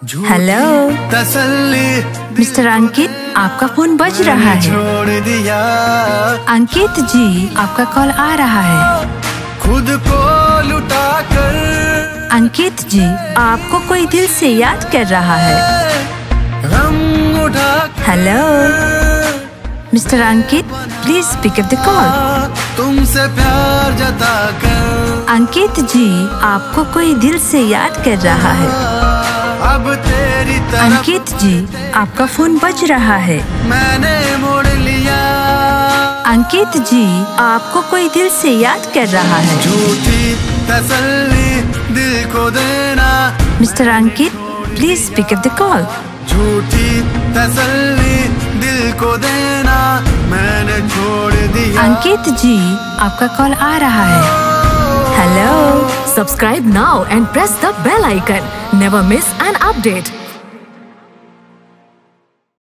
Hello mister अंकित, आपका phone बज रहा है। अंकित जी, आपका कॉल आ रहा है। खुद को लुटा कर अंकित जी, आपको कोई दिल से याद कर रहा है। Hello mister Ankit, please pick up the call. तुमसे प्यार जता कर अंकित जी, आपको कोई दिल से याद कर रहा है। अब तेरी तरफ अंकित जी, आपका फोन बज रहा है। मैंने मोड़ लिया। अंकित जी, आपको कोई दिल से याद कर रहा है। झूठी तसल्ली दिल को देना। Mister Ankit, please pick up the call. झूठी तसल्ली दिल को देना मैंने छोड़ दिया। अंकित जी, आपका कॉल आ रहा है। Hello, Subscribe now and press the bell icon. Never miss an update.